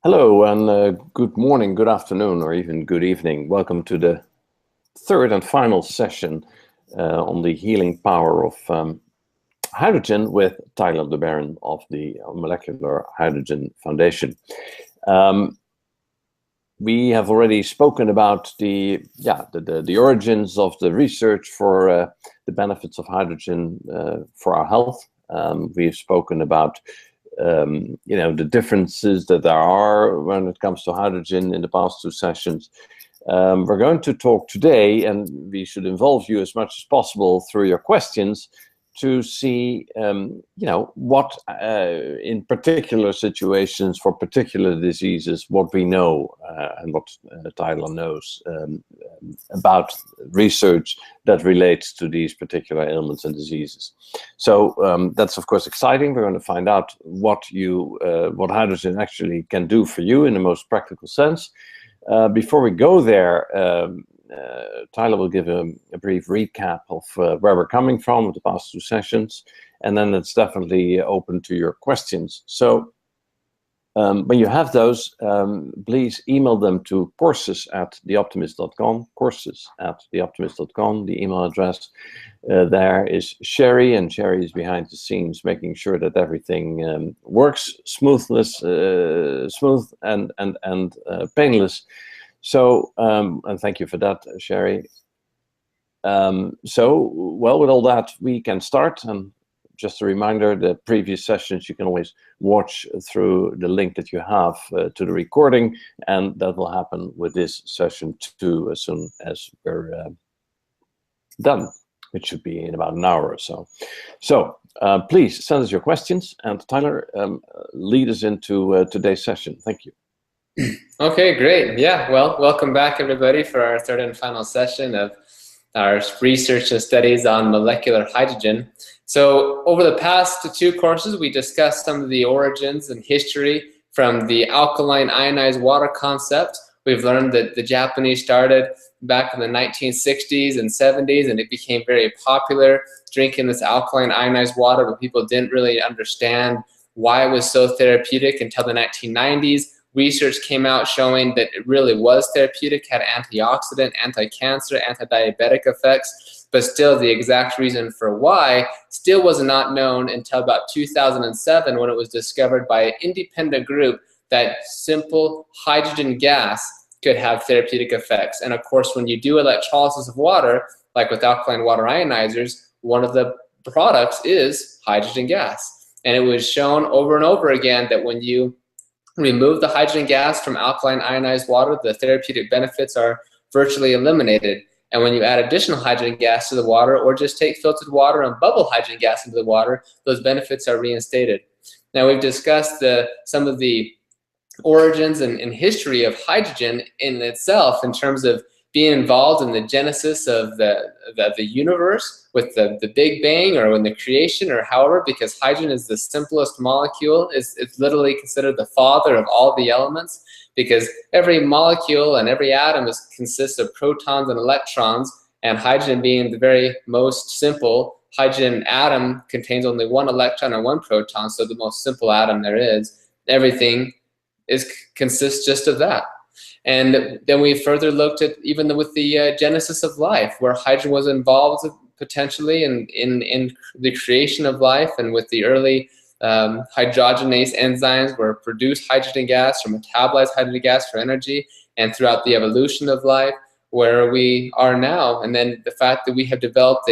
Hello and good morning, good afternoon, or even good evening. Welcome to the third and final session on the healing power of hydrogen with Tyler de Baron of the Molecular Hydrogen Foundation. We have already spoken about the origins of the research for the benefits of hydrogen for our health. We've spoken about the differences that there are when it comes to hydrogen in the past two sessions. We're going to talk today, and we should involve you as much as possible through your questions to see, what in particular situations for particular diseases, what we know and what Tyler knows about research that relates to these particular ailments and diseases. So that's of course exciting. We're going to find out what hydrogen actually can do for you in the most practical sense. Before we go there, Tyler will give a brief recap of where we're coming from with the past two sessions, and then it's definitely open to your questions. So when you have those, please email them to courses@theoptimist.com, courses@theoptimist.com. The email address there is Sherry, and Sherry is behind the scenes making sure that everything works smooth and painless. So, and thank you for that, Sherry. With all that, we can start. And just a reminder, the previous sessions you can always watch through the link that you have to the recording, and that will happen with this session too as soon as we're done, which should be in about an hour or so. So please send us your questions, and Tyler, lead us into today's session. Thank you. Okay, great. Yeah, well, welcome back everybody for our third and final session of our research and studies on molecular hydrogen. So over the past two courses, we discussed some of the origins and history from the alkaline ionized water concept. We've learned that the Japanese started back in the 1960s and 70s, and it became very popular drinking this alkaline ionized water, but people didn't really understand why it was so therapeutic until the 1990s. Research came out showing that it really was therapeutic, had antioxidant, anti-cancer, anti-diabetic effects, but still the exact reason for why still was not known until about 2007, when it was discovered by an independent group that simple hydrogen gas could have therapeutic effects. And of course, when you do electrolysis of water, like with alkaline water ionizers, one of the products is hydrogen gas. And it was shown over and over again that when you remove the hydrogen gas from alkaline ionized water, the therapeutic benefits are virtually eliminated. And when you add additional hydrogen gas to the water, or just take filtered water and bubble hydrogen gas into the water, those benefits are reinstated. Now, we've discussed some of the origins and history of hydrogen in itself in terms of being involved in the genesis of the universe with the Big Bang, or in the creation, or however, because hydrogen is the simplest molecule. It's literally considered the father of all the elements, because every molecule and every atom consists of protons and electrons, and hydrogen being the very most simple, hydrogen atom contains only one electron and one proton, so the most simple atom there is. Everything consists just of that. And then we further looked at even with the genesis of life, where hydrogen was involved potentially in the creation of life, and with the early hydrogenase enzymes where produce hydrogen gas or metabolize hydrogen gas for energy, and throughout the evolution of life where we are now. And then the fact that we have developed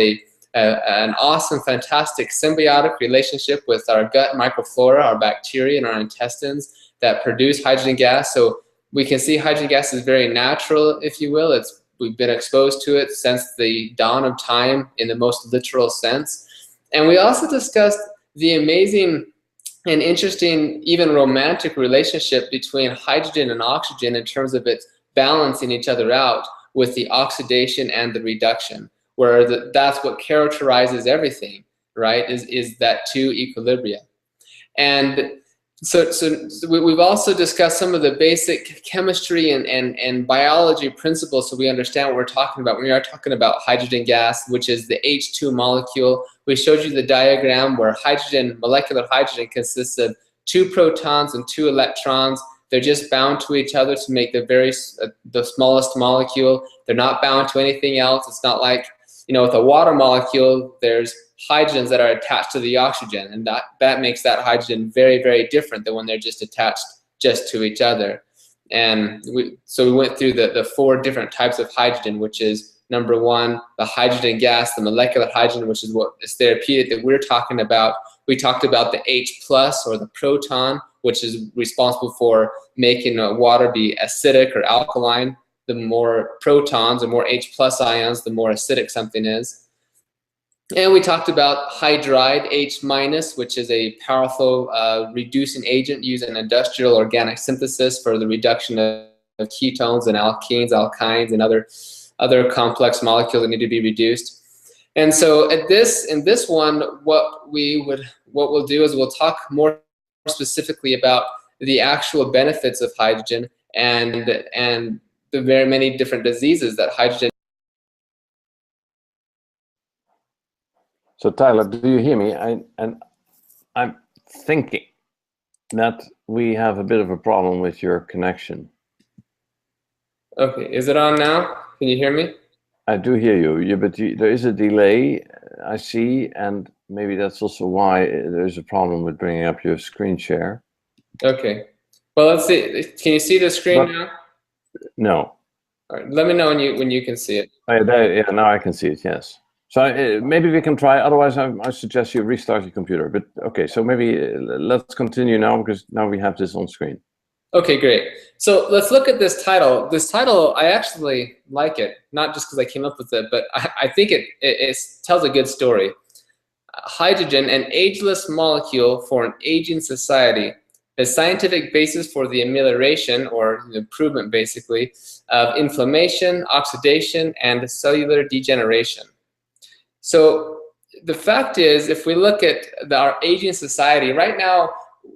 an awesome, fantastic symbiotic relationship with our gut microflora, our bacteria and our intestines that produce hydrogen gas. So we can see hydrogen gas is very natural, if you will. We've been exposed to it since the dawn of time in the most literal sense. And we also discussed the amazing and interesting, even romantic relationship between hydrogen and oxygen in terms of its balancing each other out with the oxidation and the reduction, where that's what characterizes everything, right, is that two equilibria. And so we've also discussed some of the basic chemistry and biology principles, so we understand what we're talking about when we are talking about hydrogen gas, which is the H2 molecule. We showed you the diagram where molecular hydrogen consists of 2 protons and 2 electrons. They're just bound to each other to make the smallest molecule. They're not bound to anything else. It's not like, with a water molecule, there's hydrogens that are attached to the oxygen, and that makes that hydrogen very, very different than when they're just attached just to each other. And so we went through the 4 different types of hydrogen, which is number 1, the hydrogen gas, the molecular hydrogen, which is what is therapeutic that we're talking about. We talked about the H+, or the proton, which is responsible for making water be acidic or alkaline. The more protons or more H+ ions, the more acidic something is. And we talked about hydride, H-, which is a powerful reducing agent used in industrial organic synthesis for the reduction of ketones and alkenes, alkynes, and other complex molecules that need to be reduced. And so in this one, what we'll do is we'll talk more specifically about the actual benefits of hydrogen and the very many different diseases that hydrogen. So Tyler, do you hear me? I'm thinking that we have a bit of a problem with your connection. Okay, is it on now? Can you hear me? I do hear you, but there is a delay, I see, and maybe that's also why there's a problem with bringing up your screen share. Okay, well, let's see. Can you see the screen now? No. All right, let me know when you can see it. Oh, yeah, now I can see it, yes. So maybe we can try, otherwise I suggest you restart your computer. But okay, so maybe let's continue now, because now we have this on screen. Okay, great. So let's look at this title. This title, I actually like it, not just because I came up with it, but I think it tells a good story. Hydrogen, an ageless molecule for an aging society. The scientific basis for the amelioration, or improvement basically, of inflammation, oxidation, and cellular degeneration. So the fact is, if we look at our aging society, right now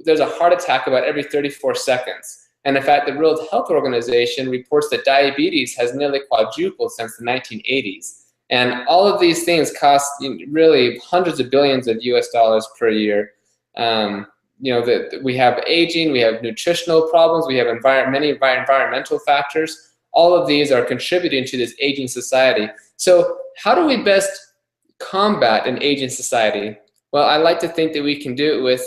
there's a heart attack about every 34 seconds. And in fact, the World Health Organization reports that diabetes has nearly quadrupled since the 1980s. And all of these things cost really hundreds of billions of US dollars per year. We have aging, we have nutritional problems, we have many environmental factors. All of these are contributing to this aging society. So how do we best combat an aging society? Well, I like to think that we can do it with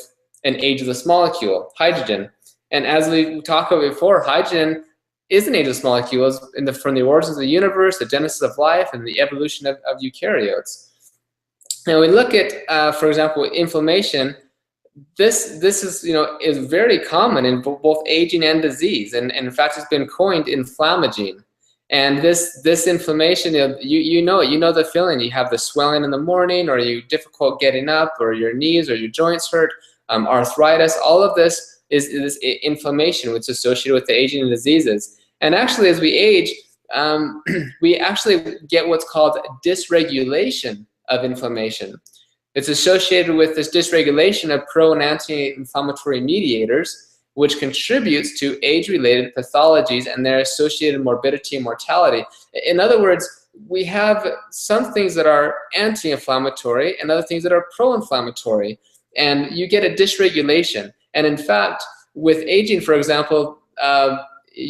an ageless molecule, hydrogen. And as we talked about before, hydrogen is an ageless molecule from the origins of the universe, the genesis of life, and the evolution of eukaryotes. Now we look at, for example, inflammation. This is very common in both aging and disease, and in fact it's been coined inflammagene. And this inflammation, you know the feeling. You have the swelling in the morning, or you difficult getting up, or your knees or your joints hurt, arthritis. All of this is this inflammation, which is associated with the aging and diseases. And actually, as we age, we actually get what's called dysregulation of inflammation. It's associated with this dysregulation of pro and anti-inflammatory mediators, which contributes to age-related pathologies and their associated morbidity and mortality. In other words, we have some things that are anti-inflammatory and other things that are pro-inflammatory, and you get a dysregulation. And in fact, with aging, for example,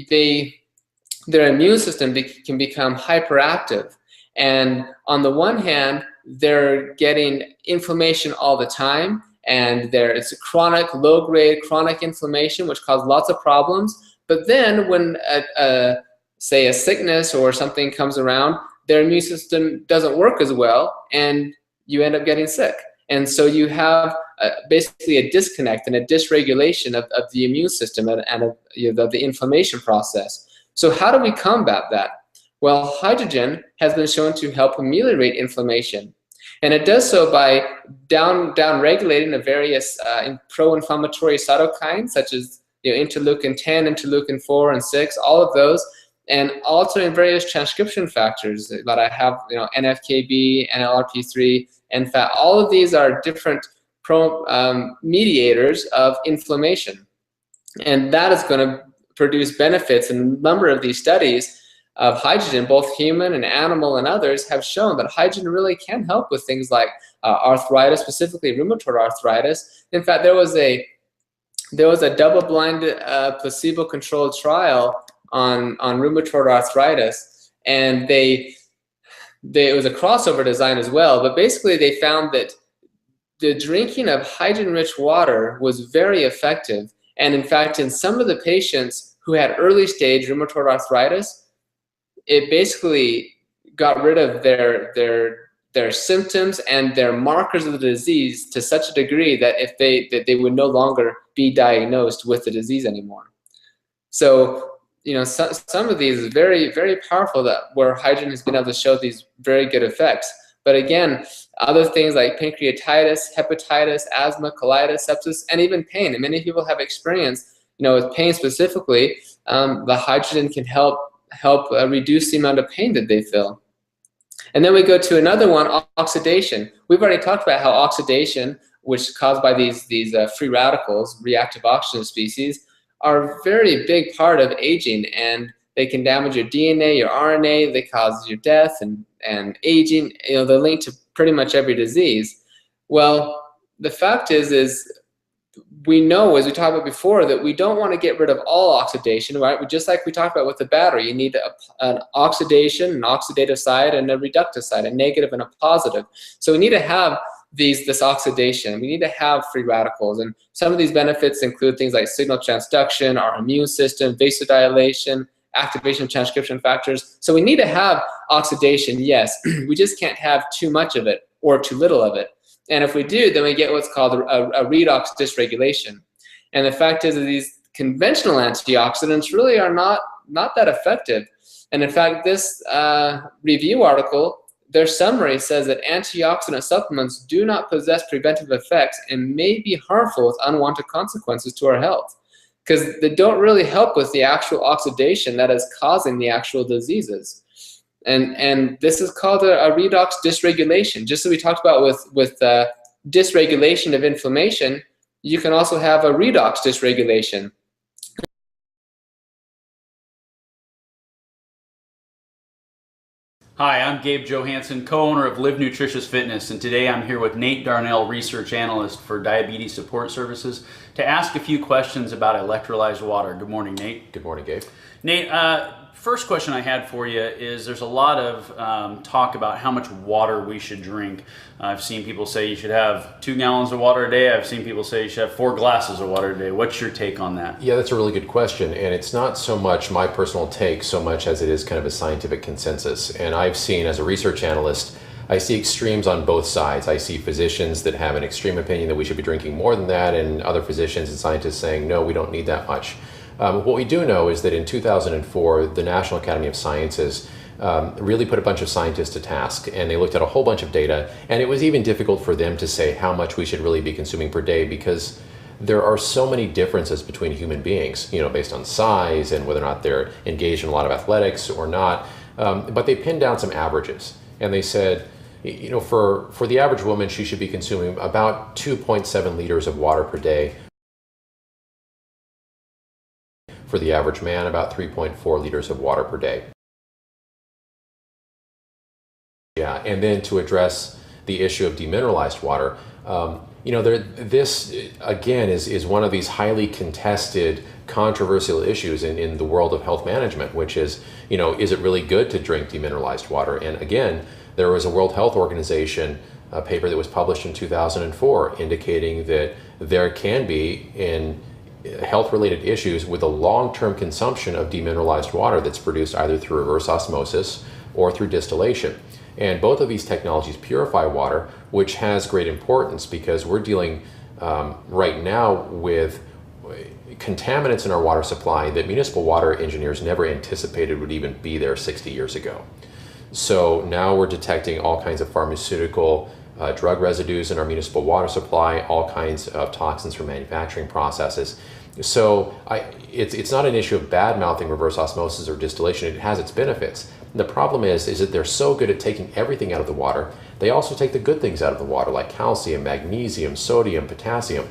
their immune system can become hyperactive. And on the one hand, they're getting inflammation all the time, and it's a chronic, low-grade chronic inflammation, which causes lots of problems. But then when, say, a sickness or something comes around, their immune system doesn't work as well, and you end up getting sick. And so you have basically a disconnect and a dysregulation of the immune system and of the inflammation process. So how do we combat that? Well, hydrogen has been shown to help ameliorate inflammation. And it does so by down-regulating the various pro-inflammatory cytokines, such as interleukin 10, interleukin 4 and 6, all of those, and also in various transcription factors that I have, NFKB, NLRP3, NFAT. All of these are different mediators of inflammation. And that is going to produce benefits. And a number of these studies of hydrogen, both human and animal and others, have shown that hydrogen really can help with things like arthritis, specifically rheumatoid arthritis. In fact, there was a there was a double-blind placebo-controlled trial on rheumatoid arthritis, and it was a crossover design as well, but basically they found that the drinking of hydrogen-rich water was very effective. And in fact, in some of the patients who had early-stage rheumatoid arthritis, it basically got rid of their symptoms and their markers of the disease to such a degree that they would no longer be diagnosed with the disease anymore. So, some of these is very, very powerful, where hydrogen has been able to show these very good effects. But again, other things like pancreatitis, hepatitis, asthma, colitis, sepsis, and even pain. And many people have experience, with pain specifically, the hydrogen can help reduce the amount of pain that they feel. And then we go to another one, oxidation. We've already talked about how oxidation, which is caused by these free radicals, reactive oxygen species, are a very big part of aging, and they can damage your DNA, your RNA, they cause your death and aging. They're linked to pretty much every disease. Well, the fact is we know, as we talked about before, that we don't want to get rid of all oxidation, right? Just like we talked about with the battery, you need an oxidation, an oxidative side, and a reductive side, a negative and a positive. So we need to have this oxidation. We need to have free radicals, and some of these benefits include things like signal transduction, our immune system, vasodilation, activation of transcription factors. So we need to have oxidation, yes. We just can't have too much of it or too little of it. And if we do, then we get what's called a redox dysregulation. And the fact is that these conventional antioxidants really are not that effective. And in fact, this review article, their summary says that antioxidant supplements do not possess preventive effects and may be harmful with unwanted consequences to our health, because they don't really help with the actual oxidation that is causing the actual diseases. And this is called a redox dysregulation. Just as we talked about with dysregulation of inflammation, you can also have a redox dysregulation. Hi, I'm Gabe Johansson, co-owner of Live Nutritious Fitness, and today I'm here with Nate Darnell, research analyst for Diabetes Support Services, to ask a few questions about electrolyzed water. Good morning, Nate. Good morning, Gabe. Nate, first question I had for you is there's a lot of talk about how much water we should drink. I've seen people say you should have 2 gallons of water a day. I've seen people say you should have 4 glasses of water a day. What's your take on that? Yeah, that's a really good question. And it's not so much my personal take so much as it is kind of a scientific consensus. And I've seen, as a research analyst, I see extremes on both sides. I see physicians that have an extreme opinion that we should be drinking more than that, and other physicians and scientists saying, no, we don't need that much. What we do know is that in 2004, the National Academy of Sciences really put a bunch of scientists to task, and they looked at a whole bunch of data, and it was even difficult for them to say how much we should really be consuming per day, because there are so many differences between human beings, based on size and whether or not they're engaged in a lot of athletics or not. But they pinned down some averages, and they said, for the average woman, she should be consuming about 2.7 liters of water per day. For the average man, about 3.4 liters of water per day. Yeah, and then to address the issue of demineralized water, this again is one of these highly contested, controversial issues in the world of health management, which is, is it really good to drink demineralized water? And again, there was a World Health Organization paper that was published in 2004 indicating that there can be, in health-related issues with a long-term consumption of demineralized water that's produced either through reverse osmosis or through distillation. And both of these technologies purify water, which has great importance because we're dealing right now with contaminants in our water supply that municipal water engineers never anticipated would even be there 60 years ago. So now we're detecting all kinds of pharmaceutical drug residues in our municipal water supply, all kinds of toxins from manufacturing processes. So it's not an issue of bad-mouthing reverse osmosis or distillation. It has its benefits. The problem is that they're so good at taking everything out of the water, they also take the good things out of the water, like calcium, magnesium, sodium, potassium.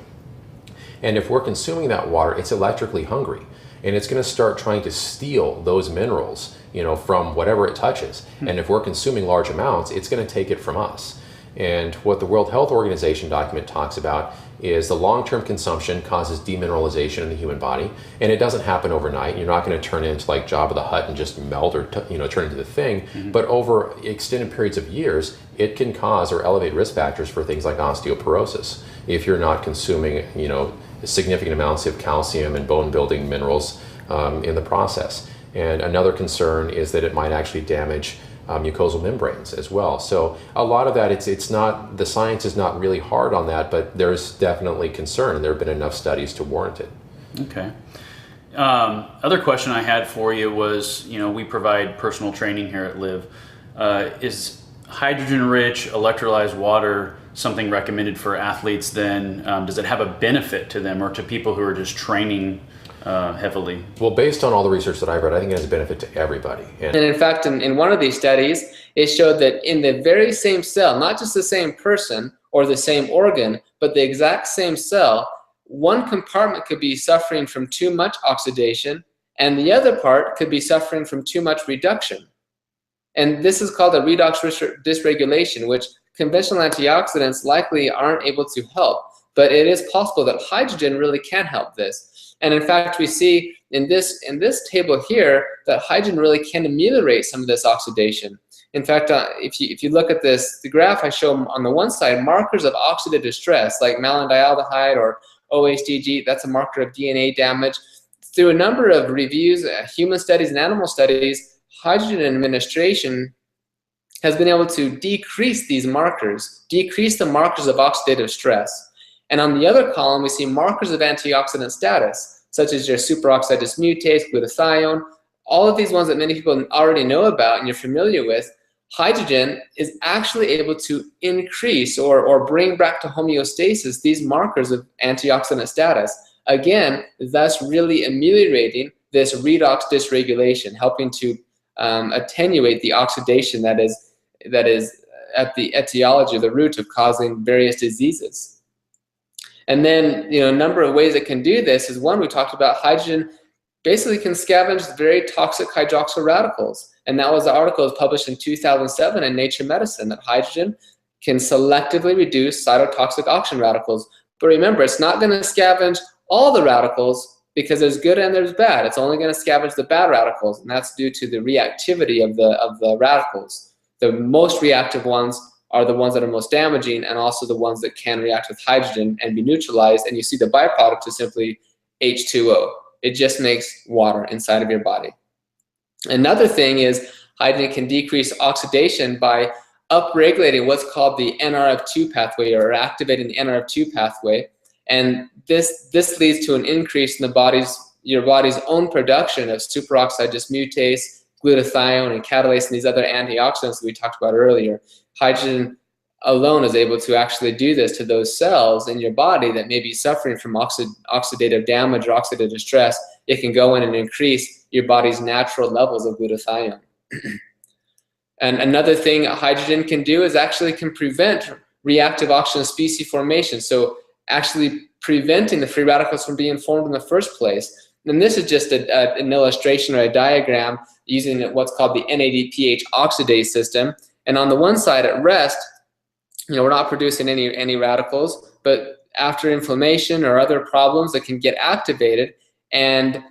And if we're consuming that water, it's electrically hungry. And it's going to start trying to steal those minerals, from whatever it touches. And if we're consuming large amounts, it's going to take it from us. And what the World Health Organization document talks about is the long-term consumption causes demineralization in the human body, and it doesn't happen overnight. You're not going to turn into like Jabba the Hutt and just melt or turn into the thing. But over extended periods of years, it can cause or elevate risk factors for things like osteoporosis if you're not consuming significant amounts of calcium and bone-building minerals in the process. And another concern is that it might actually damage mucosal membranes as well. So a lot of that, it's not, the science is not really hard on that, but there's definitely concern, and there have been enough studies to warrant it. Okay. Other question I had for you was, we provide personal training here at Live. Is hydrogen-rich electrolyzed water something recommended for athletes then? Does it have a benefit to them or to people who are just training heavily? Well, based on all the research that I've read, I think it has a benefit to everybody. And in fact, in one of these studies, it showed that in the very same cell, not just the same person or the same organ, but the exact same cell, one compartment could be suffering from too much oxidation, and the other part could be suffering from too much reduction. And this is called a redox dysregulation, which conventional antioxidants likely aren't able to help. But it is possible that hydrogen really can help this. And in fact, we see in this table here that hydrogen really can ameliorate some of this oxidation. In fact, if you look at the graph I show on the one side, markers of oxidative stress like malondialdehyde or OHDG, that's a marker of DNA damage. Through a number of reviews, human studies and animal studies, hydrogen administration has been able to decrease these markers, decrease the markers of oxidative stress. And on the other column, we see markers of antioxidant status, such as your superoxide dismutase, glutathione, all of these ones that many people already know about and you're familiar with. Hydrogen is actually able to increase or bring back to homeostasis these markers of antioxidant status. Again, thus really ameliorating this redox dysregulation, helping to attenuate the oxidation that is at the etiology, the root of causing various diseases. And then, a number of ways it can do this is, one, we talked about hydrogen basically can scavenge very toxic hydroxyl radicals. And that was the article that was published in 2007 in Nature Medicine, that hydrogen can selectively reduce cytotoxic oxygen radicals. But remember, it's not going to scavenge all the radicals because there's good and there's bad. It's only going to scavenge the bad radicals, and that's due to the reactivity of the radicals. The most reactive ones are the ones that are most damaging, and also the ones that can react with hydrogen and be neutralized, and you see the byproduct is simply H2O. It just makes water inside of your body. Another thing is hydrogen can decrease oxidation by upregulating what's called the NRF2 pathway, or activating the NRF2 pathway, and this leads to an increase in your body's own production of superoxide dismutase, glutathione, and catalase, and these other antioxidants that we talked about earlier. Hydrogen alone is able to actually do this to those cells in your body that may be suffering from oxidative damage or oxidative stress. It can go in and increase your body's natural levels of glutathione. And another thing hydrogen can do is actually can prevent reactive oxygen species formation. So actually preventing the free radicals from being formed in the first place. And this is just an illustration or a diagram using what's called the NADPH oxidase system. And on the one side at rest, we're not producing any radicals, but after inflammation or other problems that can get activated, and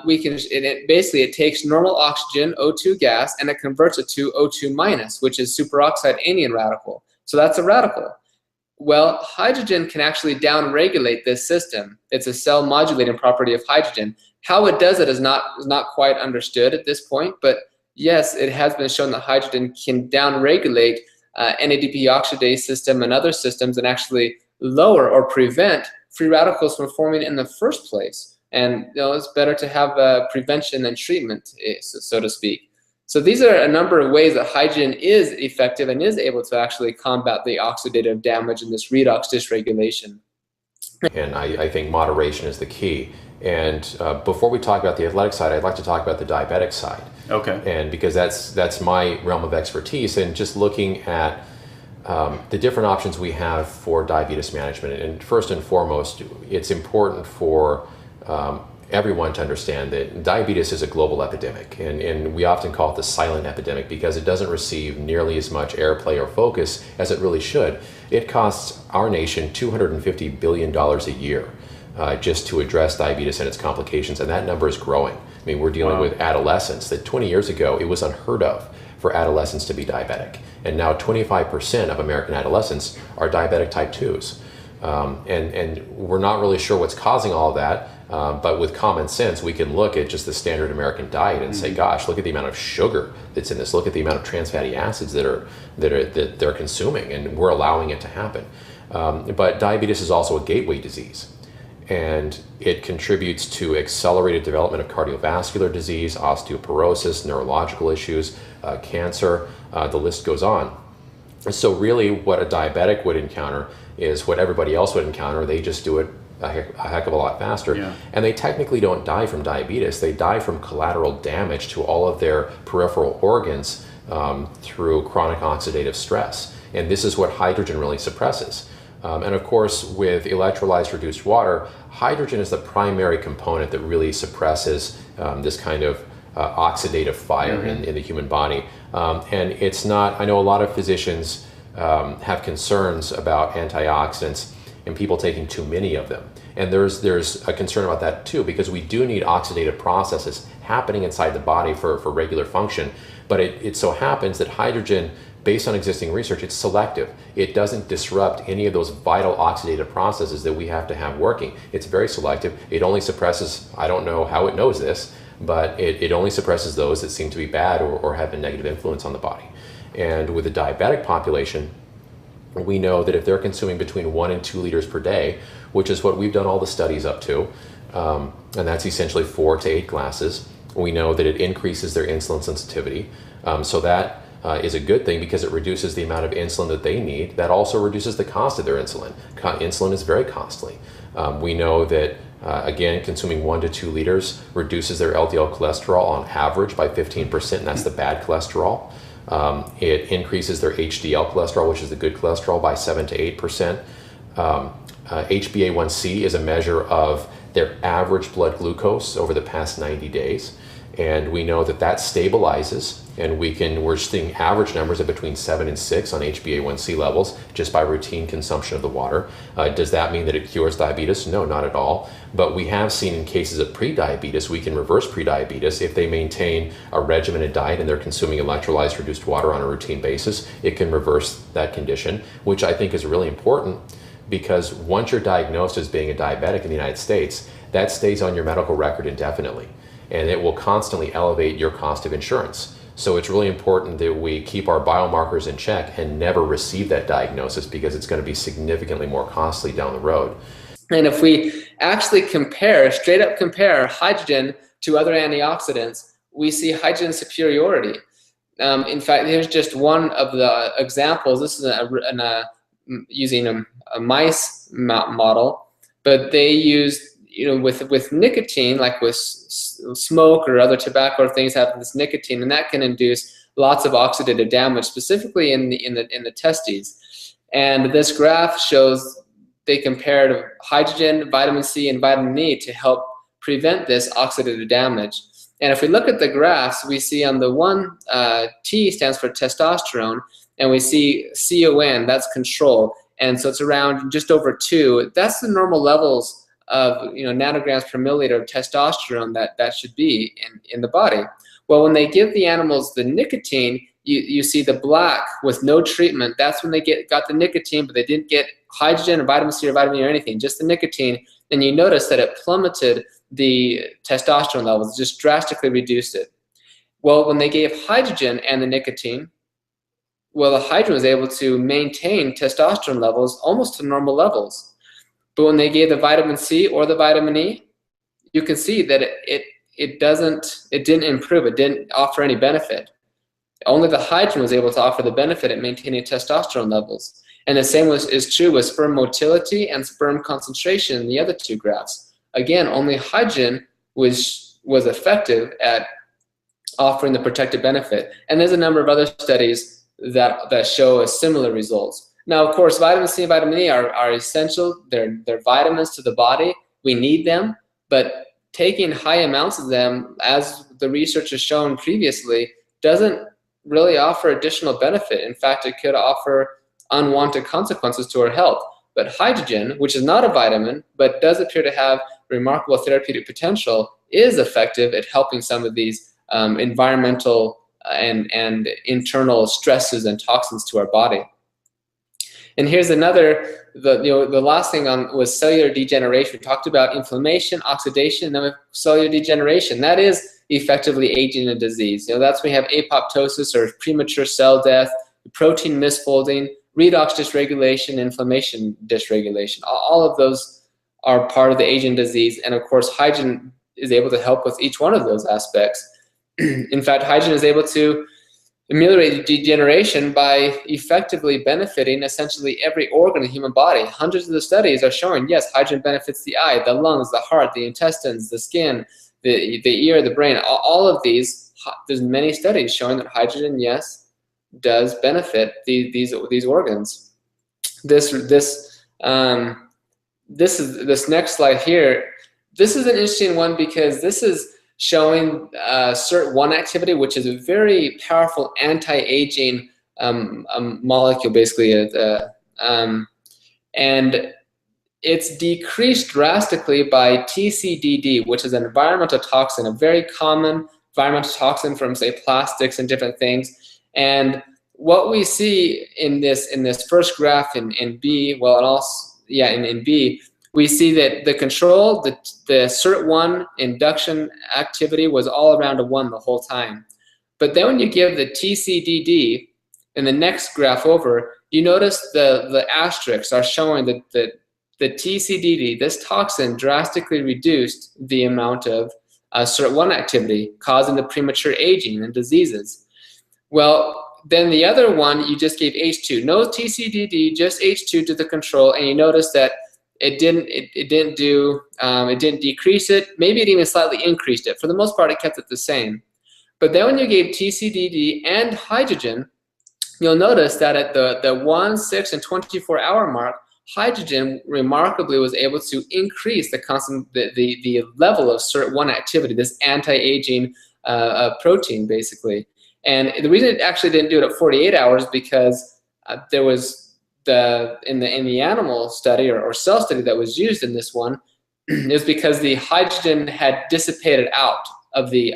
basically it takes normal oxygen, O2 gas, and it converts it to O2 minus, which is superoxide anion radical. So that's a radical. Well, hydrogen can actually downregulate this system. It's a cell modulating property of hydrogen. How it does it is not quite understood at this point, but yes, it has been shown that hydrogen can downregulate NADP oxidase system and other systems and actually lower or prevent free radicals from forming in the first place. And it's better to have prevention than treatment, so to speak. So these are a number of ways that hydrogen is effective and is able to actually combat the oxidative damage in this redox dysregulation. And I think moderation is the key. And before we talk about the athletic side, I'd like to talk about the diabetic side. Okay. And because that's my realm of expertise, and just looking at the different options we have for diabetes management. And first and foremost, it's important for everyone to understand that diabetes is a global epidemic, and we often call it the silent epidemic because it doesn't receive nearly as much airplay or focus as it really should. It costs our nation $250 billion a year just to address diabetes and its complications, and that number is growing. I mean, we're dealing with adolescents that 20 years ago, it was unheard of for adolescents to be diabetic. And now 25% of American adolescents are diabetic type 2s. And we're not really sure what's causing all of that, but with common sense, we can look at just the standard American diet and say, gosh, look at the amount of sugar that's in this. Look at the amount of trans fatty acids that they're consuming, and we're allowing it to happen. But diabetes is also a gateway disease, and it contributes to accelerated development of cardiovascular disease, osteoporosis, neurological issues, cancer, the list goes on. So really what a diabetic would encounter is what everybody else would encounter. They just do it a heck of a lot faster. Yeah. And they technically don't die from diabetes. They die from collateral damage to all of their peripheral organs through chronic oxidative stress. And this is what hydrogen really suppresses. And of course, with electrolyzed reduced water, hydrogen is the primary component that really suppresses this kind of oxidative fire in the human body. And it's not, I know a lot of physicians have concerns about antioxidants and people taking too many of them. And there's a concern about that too, because we do need oxidative processes happening inside the body for regular function. But it so happens that hydrogen, based on existing research, it's selective. It doesn't disrupt any of those vital oxidative processes that we have to have working. It's very selective. It only suppresses, I don't know how it knows this, but it only suppresses those that seem to be bad or have a negative influence on the body. And with the diabetic population, we know that if they're consuming between 1 and 2 liters per day, which is what we've done all the studies up to, and that's essentially 4 to 8 glasses, we know that it increases their insulin sensitivity. So that is a good thing because it reduces the amount of insulin that they need. That also reduces the cost of their insulin. Insulin is very costly. We know that, again, consuming 1 to 2 liters reduces their LDL cholesterol on average by 15%, and that's the bad cholesterol. It increases their HDL cholesterol, which is the good cholesterol, by 7 to 8%. HbA1c is a measure of their average blood glucose over the past 90 days. And we know that that stabilizes, and we're seeing average numbers of between 7 and 6 on HbA1c levels just by routine consumption of the water. Does that mean that it cures diabetes? No, not at all. But we have seen in cases of prediabetes, we can reverse prediabetes if they maintain a regimented diet and they're consuming electrolyzed reduced water on a routine basis. It can reverse that condition, which I think is really important, because once you're diagnosed as being a diabetic in the United States, that stays on your medical record indefinitely, and it will constantly elevate your cost of insurance. So it's really important that we keep our biomarkers in check and never receive that diagnosis, because it's going to be significantly more costly down the road. And if we actually straight up compare hydrogen to other antioxidants, we see hydrogen superiority. In fact, here's just one of the examples. This is using a mice model, but they used, with nicotine, like with smoke or other tobacco or things have this nicotine, and that can induce lots of oxidative damage, specifically in the testes. And this graph shows they compared hydrogen, vitamin C, and vitamin E to help prevent this oxidative damage. And if we look at the graphs, we see on the one, T stands for testosterone, and we see CON, that's control. And so it's around just over 2. That's the normal levels of nanograms per milliliter of testosterone that should be in the body. Well, when they give the animals the nicotine, you see the black with no treatment. That's when they got the nicotine, but they didn't get hydrogen or vitamin C or vitamin E or anything, just the nicotine. And you notice that it plummeted the testosterone levels, just drastically reduced it. Well, when they gave hydrogen and the nicotine, well, the hydrogen was able to maintain testosterone levels almost to normal levels. But when they gave the vitamin C or the vitamin E, you can see that it didn't improve. It didn't offer any benefit. Only the hydrogen was able to offer the benefit at maintaining testosterone levels. And the same is true with sperm motility and sperm concentration in the other 2 graphs. Again, only hydrogen was effective at offering the protective benefit. And there's a number of other studies that show similar results. Now, of course, vitamin C and vitamin E are essential. They're vitamins to the body. We need them. But taking high amounts of them, as the research has shown previously, doesn't really offer additional benefit. In fact, it could offer unwanted consequences to our health. But hydrogen, which is not a vitamin, but does appear to have remarkable therapeutic potential, is effective at helping some of these environmental and internal stresses and toxins to our body. And here's another, the last thing was cellular degeneration. We talked about inflammation, oxidation, and then cellular degeneration. That is effectively aging and disease. That's when we have apoptosis or premature cell death, protein misfolding, redox dysregulation, inflammation dysregulation. All of those are part of the aging disease. And of course, hydrogen is able to help with each one of those aspects. In fact, hydrogen is able to ameliorate degeneration by effectively benefiting essentially every organ in the human body. Hundreds of the studies are showing, yes, hydrogen benefits the eye, the lungs, the heart, the intestines, the skin, the ear, the brain. All of these, there's many studies showing that hydrogen, yes, does benefit these organs. This next slide here, this is an interesting one because this is showing SIRT1 activity, which is a very powerful anti-aging molecule, basically, and it's decreased drastically by TCDD, which is an environmental toxin, a very common environmental toxin from, say, plastics and different things. And what we see in this first graph in B, well, and also, yeah, in B, we see that the control, the SIRT1 induction activity was all around a 1 the whole time. But then when you give the TCDD in the next graph over, you notice the asterisks are showing that the TCDD, this toxin, drastically reduced the amount of SIRT1 activity, causing the premature aging and diseases. Well, then the other one, you just gave H2. No TCDD, just H2 to the control, and you notice that it didn't decrease it. Maybe it even slightly increased it. For the most part, it kept it the same. But then when you gave TCDD and hydrogen, you'll notice that at the 1, 6, and 24-hour mark, hydrogen remarkably was able to increase the level of SIRT1 activity, this anti-aging protein, basically. And the reason it actually didn't do it at 48 hours because there was in the animal study or cell study that was used in this one is because the hydrogen had dissipated out of it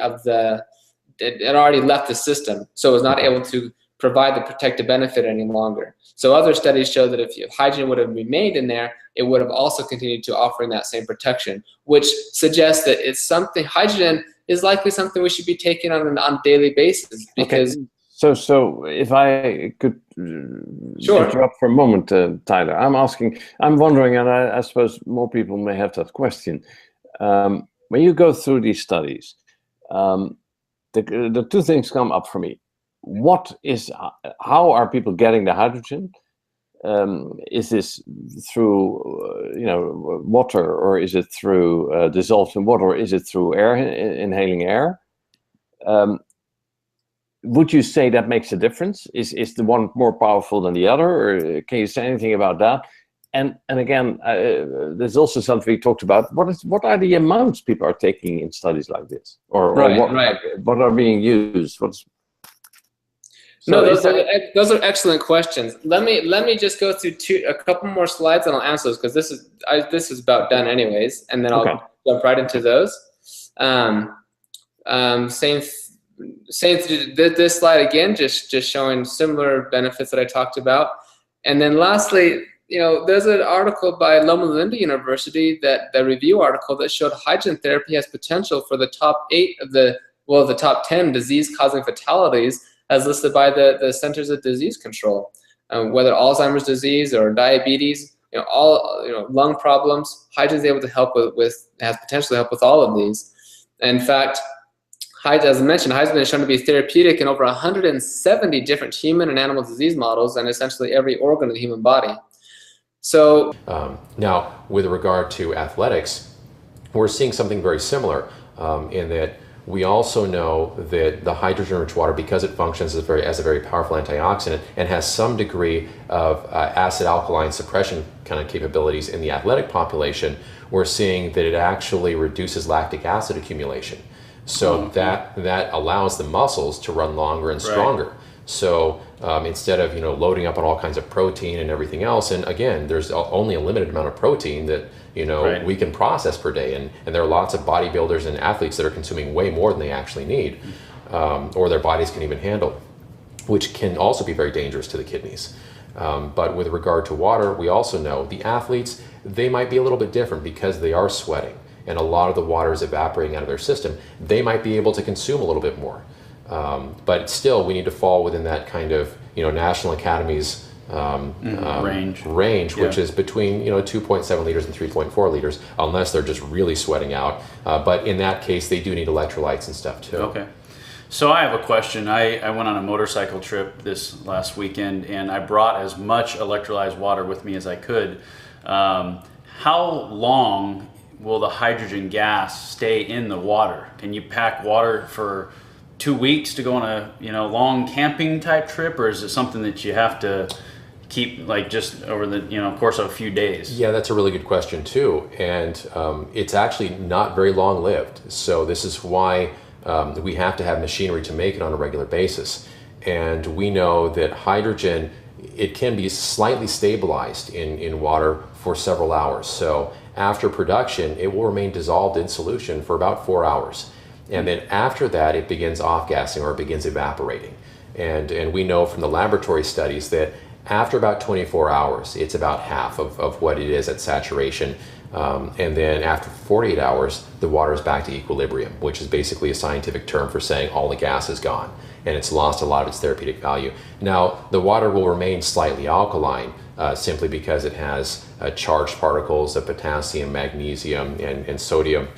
had already left the system, so it was not able to provide the protective benefit any longer. So other studies show that if hydrogen would have remained in there, it would have also continued to offering that same protection, which suggests that it's something, hydrogen is likely something we should be taking on a daily basis because. Okay. So if I could sure. interrupt for a moment, Tyler, I'm wondering, and I suppose more people may have that question. When you go through these studies, the two things come up for me. How are people getting the hydrogen? Is this through water, or is it through dissolved in water, or is it through air, inhaling air? Would you say that makes a difference? Is the one more powerful than the other, or can you say anything about that? And again, there's also something we talked about. What are the amounts people are taking in studies like this, or what are being used? Those are excellent questions. Let me just go through a couple more slides and I'll answer those because this is about done anyways, and then I'll jump right into those. This slide again, just showing similar benefits that I talked about, and then lastly, there's an article by Loma Linda University, the review article that showed hydrogen therapy has potential for the top 8 of the top 10 disease-causing fatalities as listed by the Centers of Disease Control, whether Alzheimer's disease or diabetes, lung problems. Hydrogen is able to help has potential to help with all of these. In fact, as I mentioned, hydrogen has been shown to be therapeutic in over 170 different human and animal disease models and essentially every organ of the human body. So now, with regard to athletics, we're seeing something very similar in that We also know that the hydrogen-rich water, because it functions as a very powerful antioxidant and has some degree of acid-alkaline suppression kind of capabilities in the athletic population, we're seeing that it actually reduces lactic acid accumulation. So that allows the muscles to run longer and stronger. Right. So instead of loading up on all kinds of protein and everything else, and again, there's only a limited amount of protein that right. we can process per day, and there are lots of bodybuilders and athletes that are consuming way more than they actually need, or their bodies can even handle, which can also be very dangerous to the kidneys. But with regard to water, we also know the athletes, they might be a little bit different because they are sweating and a lot of the water is evaporating out of their system. They might be able to consume a little bit more. But still, we need to fall within that kind of National Academy's range, which is between 2.7 liters and 3.4 liters, unless they're just really sweating out. But in that case, they do need electrolytes and stuff too. Okay. So I have a question. I went on a motorcycle trip this last weekend, and I brought as much electrolyzed water with me as I could. How long will the hydrogen gas stay in the water? Can you pack water for 2 weeks to go on a long camping type trip, or is it something that you have to keep just over the course of a few days? Yeah, that's a really good question too, and it's actually not very long lived. So this is why we have to have machinery to make it on a regular basis. And we know that hydrogen, it can be slightly stabilized in water for several hours. So after production, it will remain dissolved in solution for about 4 hours. And then after that, it begins off-gassing, or it begins evaporating. And we know from the laboratory studies that after about 24 hours, it's about half of what it is at saturation. And then after 48 hours, the water is back to equilibrium, which is basically a scientific term for saying all the gas is gone and it's lost a lot of its therapeutic value. Now, the water will remain slightly alkaline simply because it has charged particles of potassium, magnesium, and sodium.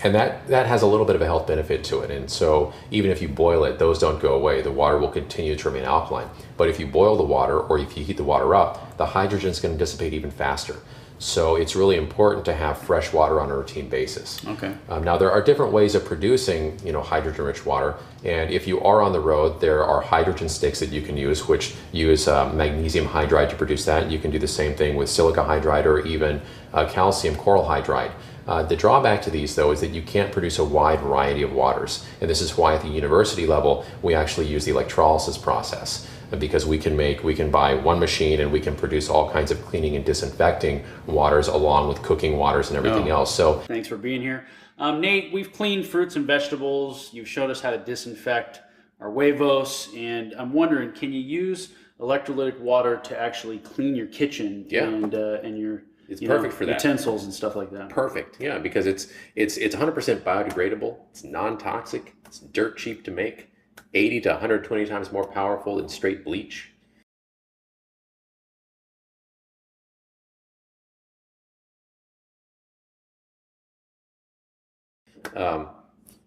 And that has a little bit of a health benefit to it. And so even if you boil it, those don't go away. The water will continue to remain alkaline. But if you boil the water, or if you heat the water up, the hydrogen is going to dissipate even faster. So it's really important to have fresh water on a routine basis. Okay. Now there are different ways of producing, hydrogen-rich water. And if you are on the road, there are hydrogen sticks that you can use, which use magnesium hydride to produce that. You can do the same thing with silica hydride or even calcium coral hydride. The drawback to these, though, is that you can't produce a wide variety of waters. And this is why at the university level, we actually use the electrolysis process, because we can buy one machine and we can produce all kinds of cleaning and disinfecting waters along with cooking waters and everything else. So thanks for being here. Nate, we've cleaned fruits and vegetables. You've showed us how to disinfect our huevos, and I'm wondering, can you use electrolytic water to actually clean your kitchen and your it's perfect for that. Utensils and stuff like that. Perfect, yeah, because it's 100% biodegradable, it's non-toxic, it's dirt cheap to make, 80 to 120 times more powerful than straight bleach.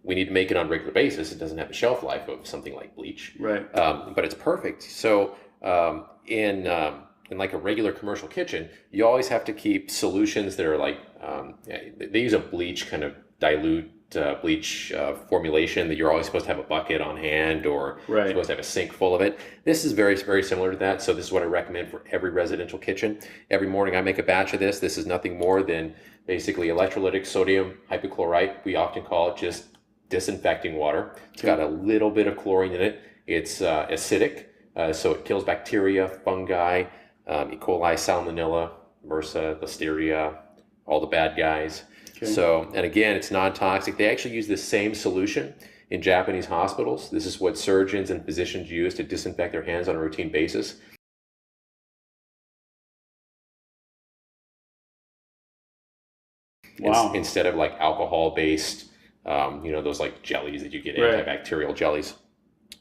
We need to make it on a regular basis. It doesn't have the shelf life of something like bleach. Right. But it's perfect. So in like a regular commercial kitchen, you always have to keep solutions that are like, they use a bleach kind of dilute bleach formulation that you're always supposed to have a bucket on hand, or supposed to have a sink full of it. This is very, very similar to that. So this is what I recommend for every residential kitchen. Every morning I make a batch of this. This is nothing more than basically electrolytic sodium hypochlorite. We often call it just disinfecting water. It's got a little bit of chlorine in it. It's acidic, so it kills bacteria, fungi, E. coli, salmonella, MRSA, listeria, all the bad guys. Okay. So, and again, it's non-toxic. They actually use the same solution in Japanese hospitals. This is what surgeons and physicians use to disinfect their hands on a routine basis. Wow. Instead of like alcohol-based, those like jellies that you get, antibacterial jellies.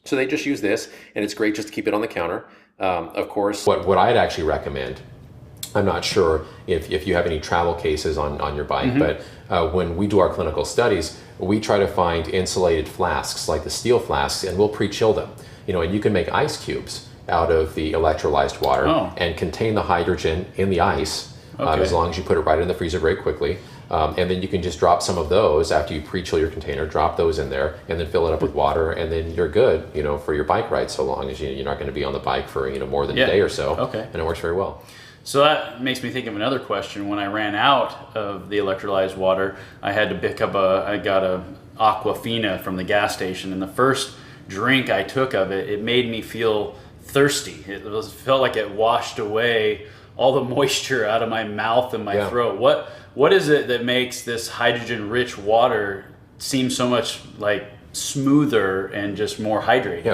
So they just use this, and it's great just to keep it on the counter. Of course, what I'd actually recommend, I'm not sure if you have any travel cases on your bike, but when we do our clinical studies, we try to find insulated flasks, like the steel flasks, and we'll pre-chill them. And you can make ice cubes out of the electrolyzed water and contain the hydrogen in the ice. Okay. as long as you put it right in the freezer very quickly. And then you can just drop some of those after you pre-chill your container, drop those in there, and then fill it up with water, and then you're good, for your bike ride, so long as you're not going to be on the bike for more than a day or so. Okay. And it works very well. So that makes me think of another question. When I ran out of the electrolyzed water, I had to pick up I got a Aquafina from the gas station, and the first drink I took of it, it made me feel thirsty. Felt like it washed away all the moisture out of my mouth and my throat. What is it that makes this hydrogen-rich water seem so much like smoother and just more hydrated?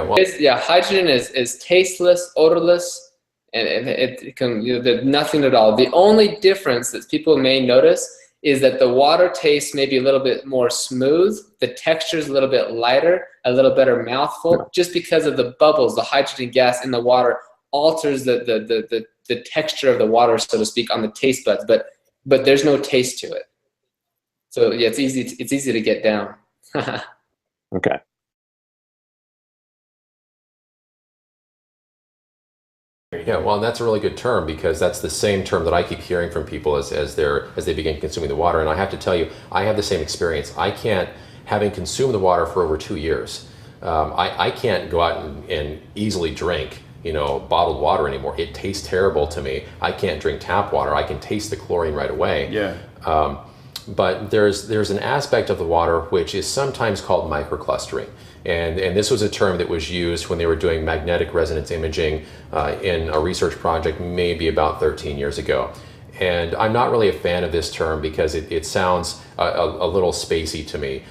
Hydrogen is tasteless, odorless, and it can nothing at all. The only difference that people may notice is that the water tastes maybe a little bit more smooth, the texture is a little bit lighter, a little better mouthful, just because of the bubbles. The hydrogen gas in the water alters the texture of the water, so to speak, on the taste buds, but there's no taste to it. So yeah, it's easy to get down. Okay. Yeah, well, and that's a really good term, because that's the same term that I keep hearing from people as they begin consuming the water. And I have to tell you, I have the same experience. I can't, having consumed the water for over 2 years, I can't go out and easily drink bottled water anymore. It tastes terrible to me. I can't drink tap water. I can taste the chlorine right away. Yeah. But there's an aspect of the water which is sometimes called microclustering. And this was a term that was used when they were doing magnetic resonance imaging in a research project maybe about 13 years ago. And I'm not really a fan of this term because it sounds a little spacey to me.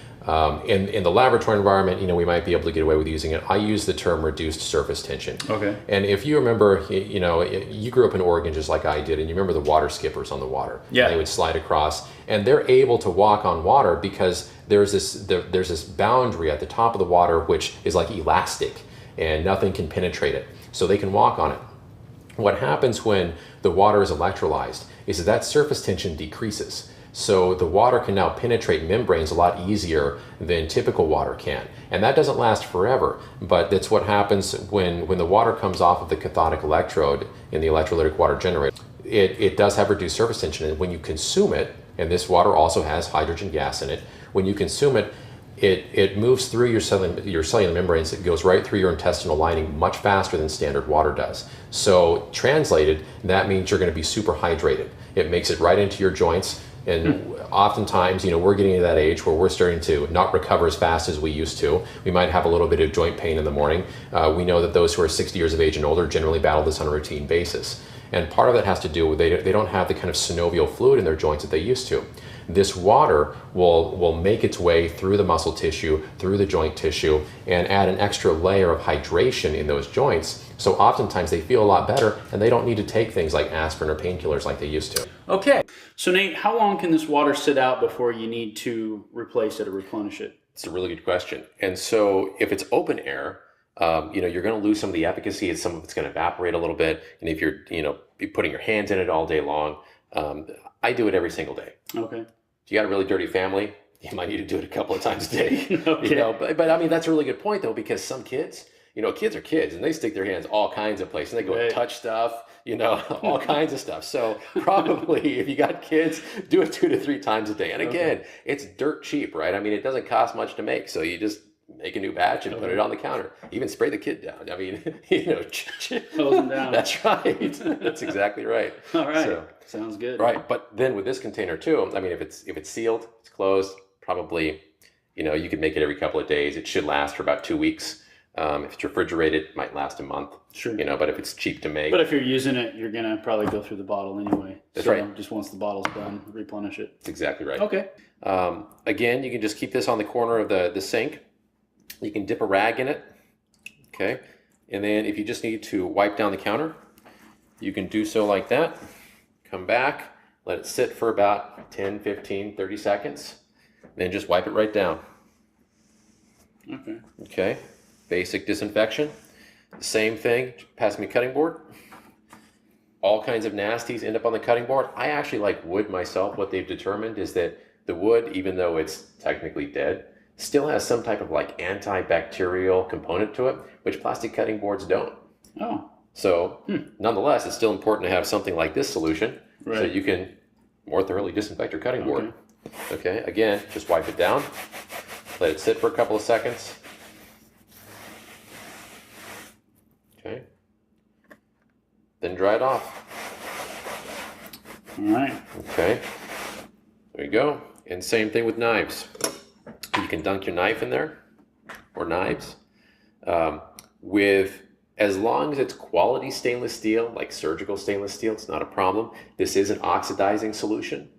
In the laboratory environment, we might be able to get away with using it. I use the term reduced surface tension. Okay. And if you remember, you grew up in Oregon just like I did, and you remember the water skippers on the water. Yeah. They would slide across, and they're able to walk on water because there's this boundary at the top of the water which is like elastic, and nothing can penetrate it. So they can walk on it. What happens when the water is electrolyzed is that surface tension decreases. So the water can now penetrate membranes a lot easier than typical water can. And that doesn't last forever, but that's what happens when the water comes off of the cathodic electrode in the electrolytic water generator. It does have reduced surface tension, and when you consume it, and this water also has hydrogen gas in it, when you consume it, it moves through your cellular membranes. It goes right through your intestinal lining much faster than standard water does. So translated, that means you're going to be super hydrated. It makes it right into your joints. And oftentimes, we're getting to that age where we're starting to not recover as fast as we used to. We might have a little bit of joint pain in the morning. We know that those who are 60 years of age and older generally battle this on a routine basis. And part of that has to do with they don't have the kind of synovial fluid in their joints that they used to. This water will make its way through the muscle tissue, through the joint tissue, and add an extra layer of hydration in those joints. So oftentimes they feel a lot better, and they don't need to take things like aspirin or painkillers like they used to. Okay. So Nate, how long can this water sit out before you need to replace it or replenish it? It's a really good question. And so if it's open air, you're going to lose some of the efficacy. Some of it's going to evaporate a little bit. And if you're, be putting your hands in it all day long, I do it every single day. Okay. If you got a really dirty family, you might need to do it a couple of times a day. Okay. But I mean, that's a really good point though, because some kids, kids are kids, and they stick their hands all kinds of places, and they go and touch stuff, all kinds of stuff. So probably if you got kids, do it 2 to 3 times a day. And again, it's dirt cheap, right? I mean, it doesn't cost much to make. So you just make a new batch and put it on the counter. Even spray the kid down. I mean, hose them down. That's right. That's exactly right. All right. So, sounds good. Right. But then with this container too, I mean, if it's sealed, it's closed, probably, you could make it every couple of days. It should last for about 2 weeks. If it's refrigerated, it might last a month. Sure. But if it's cheap to make. But if you're using it, you're going to probably go through the bottle anyway. That's right. Just once the bottle's done, replenish it. That's exactly right. Okay. Again, you can just keep this on the corner of the sink. You can dip a rag in it. Okay. And then if you just need to wipe down the counter, you can do so like that. Come back, let it sit for about 10, 15, 30 seconds. Then just wipe it right down. Okay. Okay. Basic disinfection. Same thing, pass me a cutting board. All kinds of nasties end up on the cutting board. I actually like wood myself. What they've determined is that the wood, even though it's technically dead, still has some type of like antibacterial component to it, which plastic cutting boards don't. Oh. So nonetheless, it's still important to have something like this solution Right. so you can more thoroughly disinfect your cutting board. Okay. Okay, again, just wipe it down, let it sit for a couple of seconds. Okay, then dry it off. All right. Okay, there you go. And same thing with knives. You can dunk your knife in there, or knives, with, as long as it's quality stainless steel, like surgical stainless steel, it's not a problem. This is an oxidizing solution.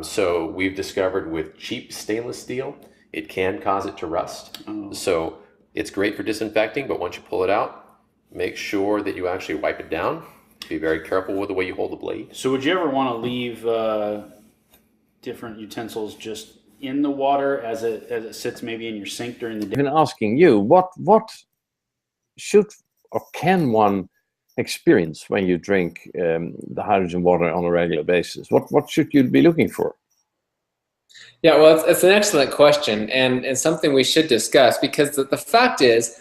So we've discovered with cheap stainless steel, it can cause it to rust. So it's great for disinfecting, but once you pull it out, make sure that you actually wipe it down. Be very careful with the way you hold the blade. So would you ever want to leave different utensils just in the water as it sits maybe in your sink during the day? I've been asking you, what should or can one experience when you drink the hydrogen water on a regular basis? What should you be looking for? Yeah, well, it's an excellent question, and something we should discuss, because the fact is,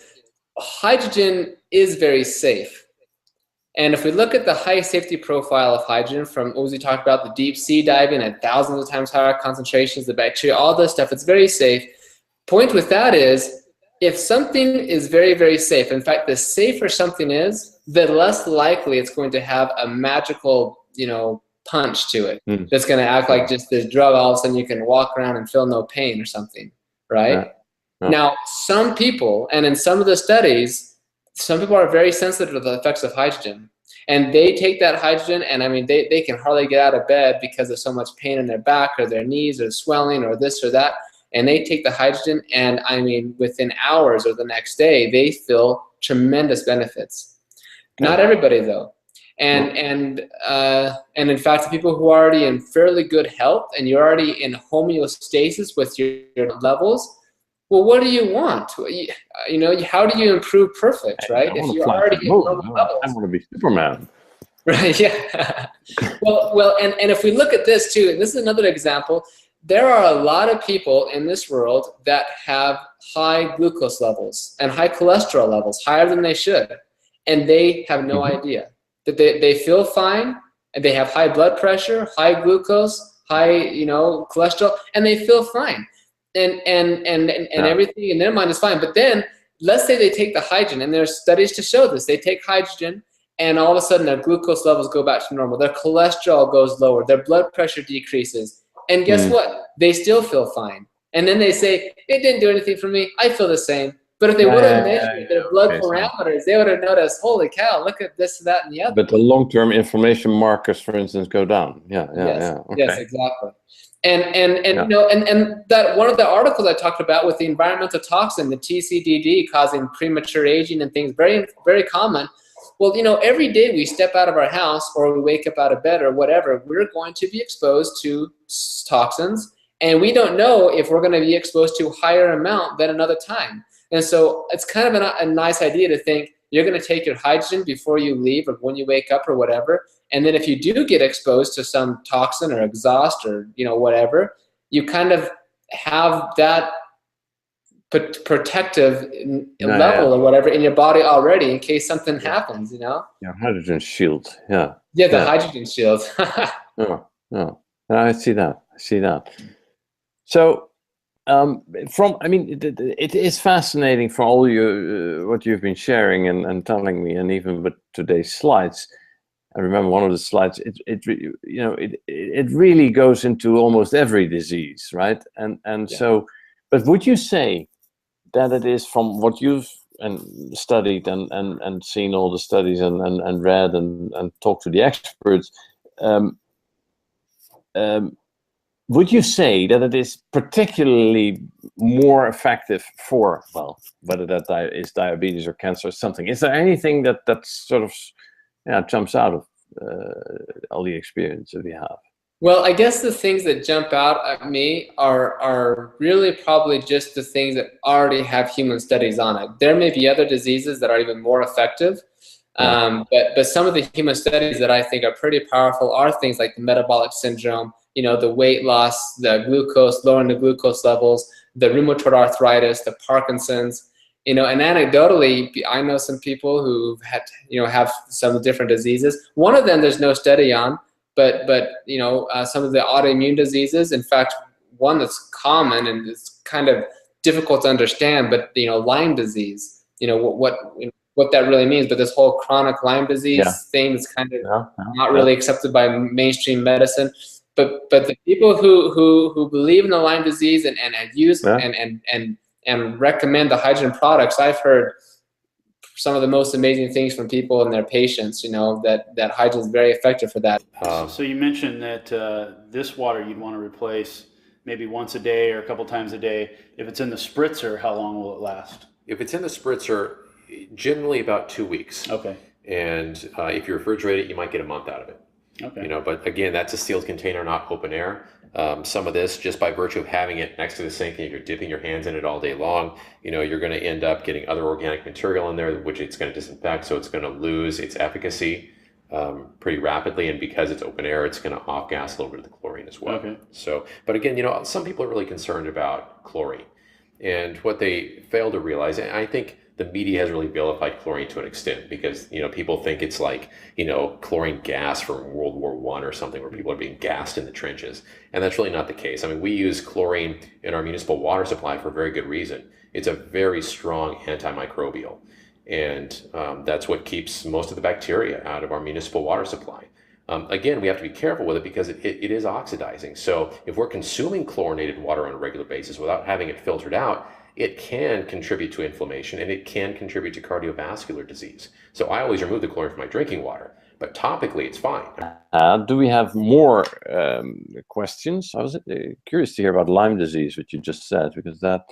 hydrogen is very safe. And if we look at the high safety profile of hydrogen from what we talked about, the deep sea diving at thousands of times higher concentrations, the bacteria, all this stuff, it's very safe. Point with that is, if something is very, very safe, in fact, the safer something is, the less likely it's going to have a magical, punch to it. That's going to act like just this drug, all of a sudden you can walk around and feel no pain or something, right? Yeah. Now, some people, and in some of the studies, some people are very sensitive to the effects of hydrogen, and they take that hydrogen, and I mean, they can hardly get out of bed because of so much pain in their back or their knees or swelling or this or that, and they take the hydrogen, and I mean, within hours or the next day, they feel tremendous benefits. Not everybody though. And in fact, the people who are already in fairly good health and you're already in homeostasis with your levels, well, what do you want? How do you improve perfect, right? If you're already in normal levels. I want to be Superman. Right, yeah. well, and if we look at this too, and this is another example, there are a lot of people in this world that have high glucose levels and high cholesterol levels, higher than they should, and they have no idea. That they feel fine, and they have high blood pressure, high glucose, high cholesterol, and they feel fine. And everything in their mind is fine. But then, let's say they take the hydrogen, and there's studies to show this. They take hydrogen, and all of a sudden their glucose levels go back to normal. Their cholesterol goes lower. Their blood pressure decreases. And guess what? They still feel fine. And then they say, it didn't do anything for me. I feel the same. But if they would have measured their blood parameters, they would have noticed, holy cow, look at this, that, and the other. But the long-term inflammation markers, for instance, go down. Yeah. Okay. Yes, exactly. And that one of the articles I talked about with the environmental toxin, the TCDD, causing premature aging and things, very, very common. Well, every day we step out of our house or we wake up out of bed or whatever, we're going to be exposed to toxins, and we don't know if we're going to be exposed to a higher amount than another time. And so it's kind of a nice idea to think you're going to take your hydrogen before you leave or when you wake up or whatever. And then if you do get exposed to some toxin or exhaust or, whatever, you kind of have that protective level or whatever in your body already in case something happens, Yeah, hydrogen shield. Yeah. Yeah, the hydrogen shield. Yeah. I see that. So, it is fascinating for all what you've been sharing and telling me, and even with today's slides. I remember one of the slides. It really goes into almost every disease, right? So, but would you say that it is, from what you've studied and seen all the studies and read and talked to the experts? Would you say that it is particularly more effective for, whether that is diabetes or cancer or something? Is there anything that sort of jumps out of all the experience that we have? Well, I guess the things that jump out at me are really probably just the things that already have human studies on it. There may be other diseases that are even more effective, but some of the human studies that I think are pretty powerful are things like the metabolic syndrome, the weight loss, the glucose, lowering the glucose levels, the rheumatoid arthritis, the Parkinson's, and anecdotally, I know some people who have some different diseases. One of them there's no study on, but you know, some of the autoimmune diseases. In fact, one that's common and it's kind of difficult to understand, but you know, Lyme disease. You know what that really means, but this whole chronic Lyme disease thing is kind of not really accepted by mainstream medicine. But the people who believe in the Lyme disease and use and recommend the hydrogen products, I've heard some of the most amazing things from people and their patients. You know, that hydrogen is very effective for that. So you mentioned that this water you'd want to replace maybe once a day or a couple times a day. If it's in the spritzer, how long will it last? If it's in the spritzer, generally about 2 weeks. Okay. And if you refrigerate it, you might get a month out of it. Okay. You know, but again, that's a sealed container, not open air. Some of this, just by virtue of having it next to the sink and you're dipping your hands in it all day long, you know, you're going to end up getting other organic material in there, which it's going to disinfect. So it's going to lose its efficacy pretty rapidly. And because it's open air, it's going to off-gas a little bit of the chlorine as well. Okay. So, but again, you know, some people are really concerned about chlorine. And what they fail to realize, and I think the media has really vilified chlorine to an extent, because, you know, people think it's like, you know, chlorine gas from World War I or something, where people are being gassed in the trenches. And that's really not the case. I mean, we use chlorine in our municipal water supply for a very good reason. It's a very strong antimicrobial. And that's what keeps most of the bacteria out of our municipal water supply. Again, we have to be careful with it because it is oxidizing. So if we're consuming chlorinated water on a regular basis without having it filtered out, it can contribute to inflammation and it can contribute to cardiovascular disease. So I always remove the chlorine from my drinking water, but topically it's fine. Do we have more questions? I was curious to hear about Lyme disease, which you just said, because that,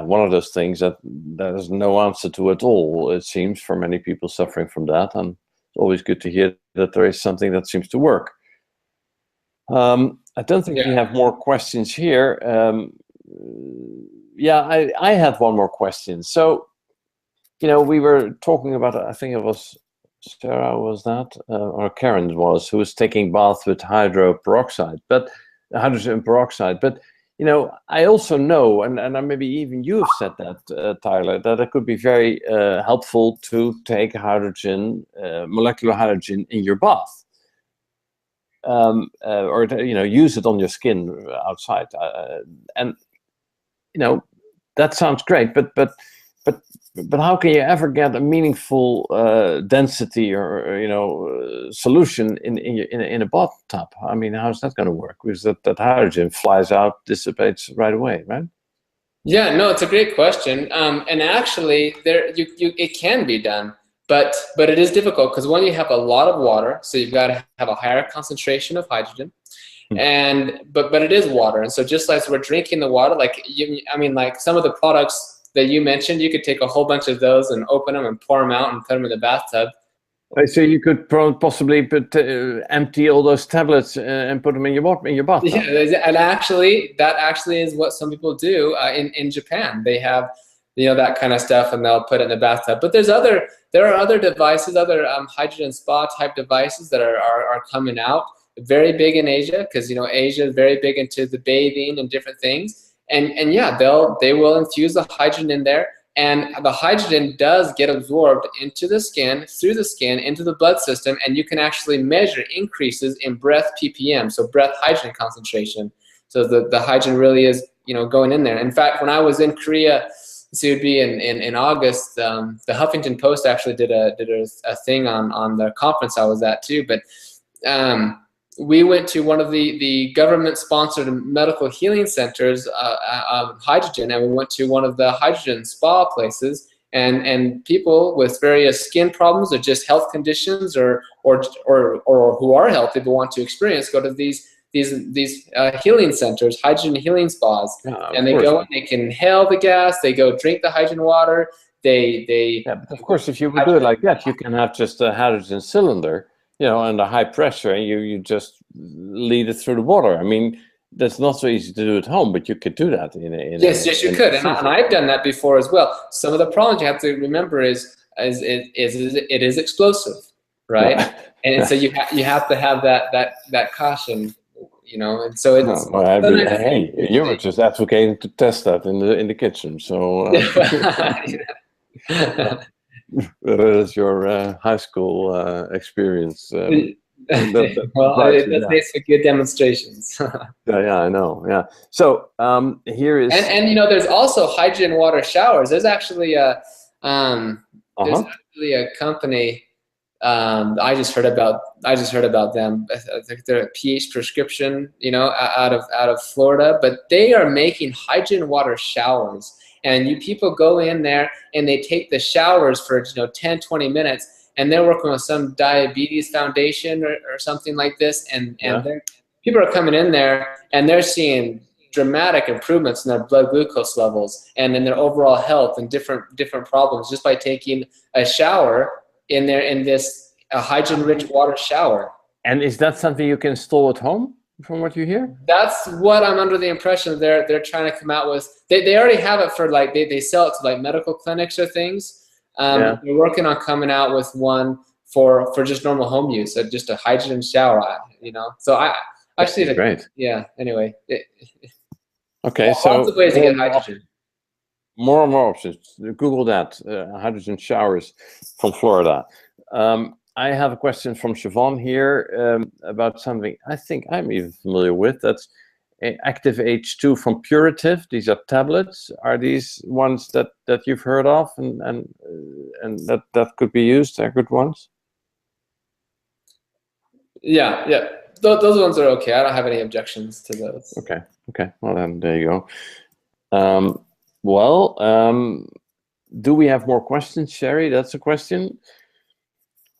one of those things that there's no answer to at all, it seems, for many people suffering from that. And it's always good to hear that there is something that seems to work. I don't think we have more questions here. I had one more question. So, you know, we were talking about, I think it was Sarah, was that, or Karen was, who was taking baths with hydrogen peroxide. But you know, I also know, and maybe even you have said that, Tyler, that it could be very helpful to take hydrogen, molecular hydrogen, in your bath. Or you know, use it on your skin outside, and you know, that sounds great. But how can you ever get a meaningful density or you know, solution in a bathtub? I mean, how's that going to work? Because that hydrogen flies out, dissipates right away, right? Yeah, no, it's a great question. And actually, it can be done. But it is difficult because when you have a lot of water, so you've got to have a higher concentration of hydrogen, and but it is water, and so just as we're drinking the water, like like some of the products that you mentioned, you could take a whole bunch of those and open them and pour them out and put them in the bathtub. So you could possibly empty all those tablets and put them in your bathtub. Yeah, and that is what some people do in Japan. They have, you know, that kind of stuff, and they'll put it in the bathtub. But there are other devices, other hydrogen spa type devices that are coming out, very big in Asia, because, you know, Asia is very big into the bathing and different things. And yeah, they will infuse the hydrogen in there, and the hydrogen does get absorbed into the skin, through the skin, into the blood system, and you can actually measure increases in breath ppm, so breath hydrogen concentration. So the hydrogen really is, you know, going in there. In fact, when I was in Korea, so it would be in August, the Huffington Post actually did a thing on the conference I was at too. But we went to one of the government-sponsored medical healing centers of hydrogen, and we went to one of the hydrogen spa places. And people with various skin problems or just health conditions, or who are healthy but want to experience, go to these healing centers, hydrogen healing spas, and they go and they can inhale the gas. They go drink the hydrogen water. But of course, if you would do it like that, you can have just a hydrogen cylinder, you know, under high pressure, and you just lead it through the water. I mean, that's not so easy to do at home, but you could do that. Yes, you could, and I've done that before as well. Some of the problems you have to remember is it is explosive, right? And so you have to have that caution. You know, and so it's. Hey, you were just advocating to test that in the kitchen, so. That is your high school experience. Well, it does make some good demonstrations. Yeah, I know. Yeah. So here is and you know, there's also hydrogen water showers. There's actually a company. I just heard about them. I think they're a pH Prescription, you know, out of Florida, but they are making hydrogen water showers. And people go in there and they take the showers for 10, 20 minutes, and they're working with some diabetes foundation or something like this, and people are coming in there and they're seeing dramatic improvements in their blood glucose levels and in their overall health and different problems just by taking a shower in this hydrogen-rich water shower. And is that something you can install at home, from what you hear? That's what I'm under the impression they're trying to come out with. They already have it for they sell it to like medical clinics or things. They're working on coming out with one for just normal home use, just a hydrogen shower, you know. So I actually great. Yeah. Anyway. Okay, so lots of ways to get hydrogen. More and more options. Google that, hydrogen showers from Florida. I have a question from Siobhan here about something I think I'm even familiar with. That's Active H2 from Purative. These are tablets. Are these ones that you've heard of and that could be used? They're good ones? Yeah. Those ones are okay. I don't have any objections to those. Okay. Well, then there you go. Do we have more questions, Sherry? That's a question.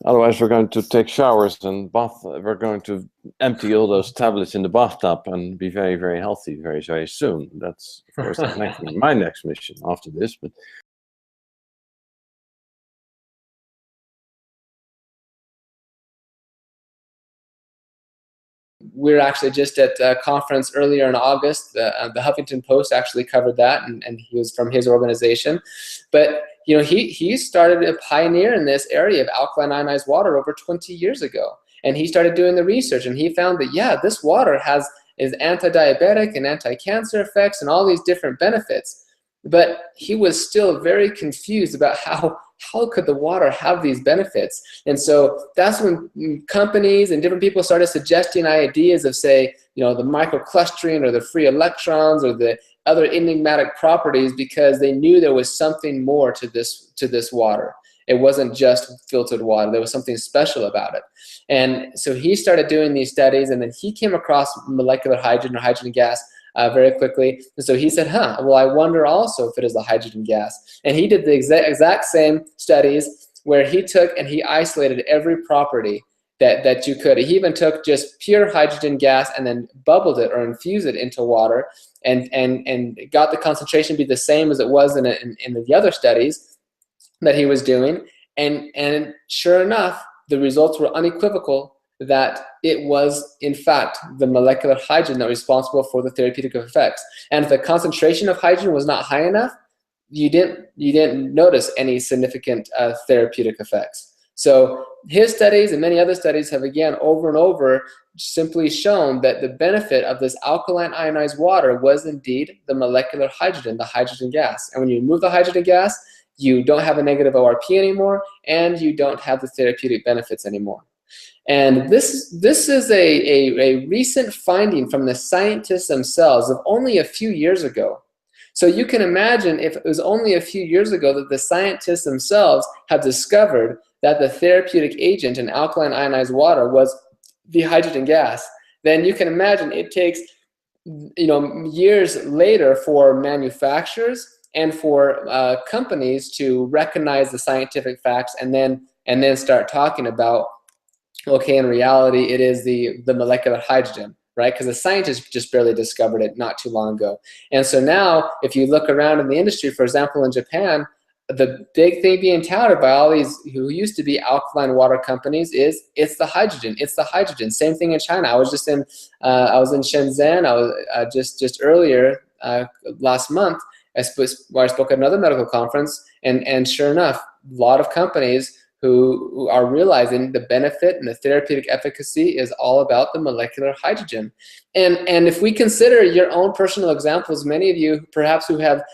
Otherwise, we're going to take showers and bath. We're going to empty all those tablets in the bathtub and be very, very healthy very, very soon. That's, of course, my next mission after this. But we were actually just at a conference earlier in August. The Huffington Post actually covered that, and he was from his organization. But he started a pioneer in this area of alkaline ionized water over 20 years ago, and he started doing the research, and he found that this water is anti-diabetic and anti-cancer effects and all these different benefits. But he was still very confused about how could the water have these benefits. And so that's when companies and different people started suggesting ideas of, say, the microclustering or the free electrons or the other enigmatic properties, because they knew there was something more to this water. It wasn't just filtered water. There was something special about it. And so he started doing these studies, and then he came across molecular hydrogen or hydrogen gas very quickly. And so he said, well, I wonder also if it is a hydrogen gas. And he did the exact same studies where he took and he isolated every property that you could. He even took just pure hydrogen gas and then bubbled it or infused it into water and got the concentration to be the same as it was in the other studies that he was doing. And sure enough, the results were unequivocal that it was, in fact, the molecular hydrogen that was responsible for the therapeutic effects. And if the concentration of hydrogen was not high enough, you didn't notice any significant therapeutic effects. So his studies and many other studies have, again, over and over, simply shown that the benefit of this alkaline ionized water was indeed the molecular hydrogen, the hydrogen gas. And when you remove the hydrogen gas, you don't have a negative ORP anymore, and you don't have the therapeutic benefits anymore. And this is a recent finding from the scientists themselves of only a few years ago. So you can imagine if it was only a few years ago that the scientists themselves have discovered that the therapeutic agent in alkaline ionized water was the hydrogen gas, then you can imagine it takes years later for manufacturers and for companies to recognize the scientific facts and then start talking about, okay, in reality, it is the molecular hydrogen, right? Because the scientists just barely discovered it not too long ago. And so now, if you look around in the industry, for example, in Japan, the big thing being touted by all these who used to be alkaline water companies is it's the hydrogen. It's the hydrogen. Same thing in China. I was in Shenzhen. I was just earlier last month. I spoke at another medical conference, and sure enough, a lot of companies who are realizing the benefit and the therapeutic efficacy is all about the molecular hydrogen. And if we consider your own personal examples, many of you perhaps who have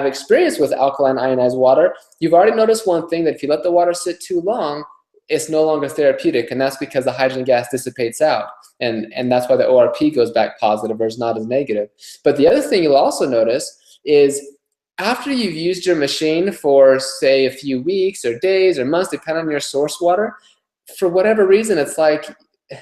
experience with alkaline ionized water, you've already noticed one thing, that if you let the water sit too long, it's no longer therapeutic, and that's because the hydrogen gas dissipates out. And that's why the ORP goes back positive or is not as negative. But the other thing you'll also notice is after you've used your machine for, say, a few weeks or days or months, depending on your source water, for whatever reason, it's like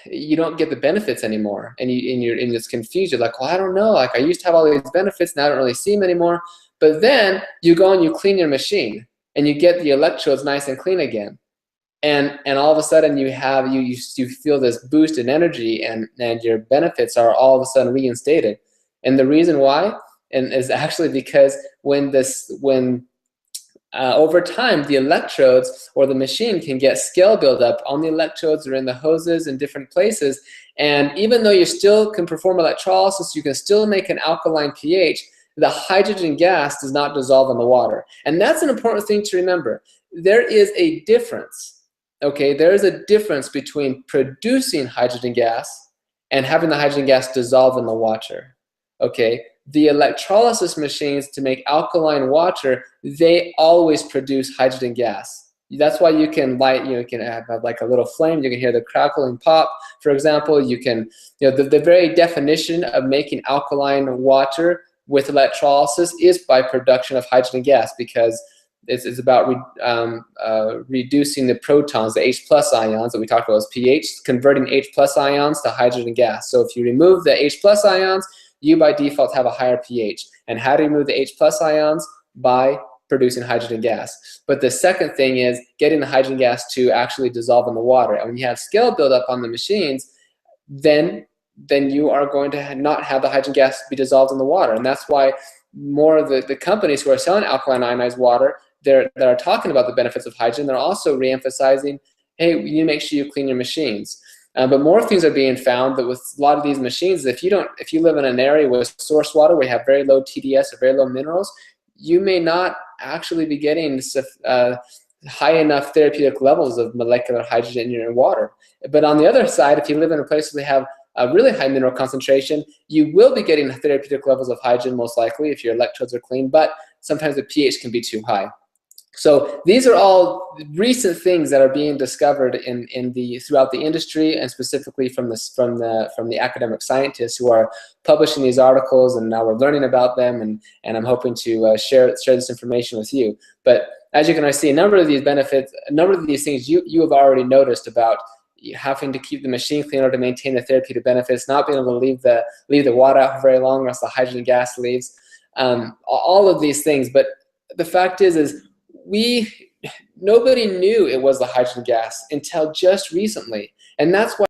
you don't get the benefits anymore, and you're in this confused. You're like, well, I don't know. Like, I used to have all these benefits, now I don't really see them anymore. But then you go and you clean your machine, and you get the electrodes nice and clean again. And all of a sudden you have you feel this boost in energy, and your benefits are all of a sudden reinstated. And the reason why is actually because when over time the electrodes or the machine can get scale buildup on the electrodes or in the hoses in different places, and even though you still can perform electrolysis, you can still make an alkaline pH, the hydrogen gas does not dissolve in the water. And that's an important thing to remember. There is a difference. Okay, there is a difference between producing hydrogen gas and having the hydrogen gas dissolve in the water. Okay, the electrolysis machines to make alkaline water, they always produce hydrogen gas. That's why you can light, you can have like a little flame, you can hear the crackling pop, for example. You can, the very definition of making alkaline water with electrolysis is by production of hydrogen gas, because it's about reducing the protons, the H+ ions that we talked about as pH, converting H+ ions to hydrogen gas. So if you remove the H+ ions, you by default have a higher pH. And how do you remove the H+ ions? By producing hydrogen gas. But the second thing is getting the hydrogen gas to actually dissolve in the water. And when you have scale buildup on the machines, then you are going to not have the hydrogen gas be dissolved in the water. And that's why more of the companies who are selling alkaline ionized water, that are talking about the benefits of hydrogen, they're also re-emphasizing, hey, you make sure you clean your machines. But more things are being found that with a lot of these machines, if you live in an area with source water where you have very low TDS or very low minerals, you may not actually be getting high enough therapeutic levels of molecular hydrogen in your water. But on the other side, if you live in a place where they have a really high mineral concentration, you will be getting therapeutic levels of hydrogen most likely if your electrodes are clean, but sometimes the pH can be too high. So these are all recent things that are being discovered throughout the industry, and specifically from the academic scientists who are publishing these articles, and now we're learning about them, and I'm hoping to share this information with you. But as you can see, a number of these benefits, a number of these things you have already noticed about having to keep the machine clean in order to maintain the therapeutic benefits, not being able to leave the water out for very long, or else the hydrogen gas leaves. All of these things, but the fact is nobody knew it was the hydrogen gas until just recently. And that's why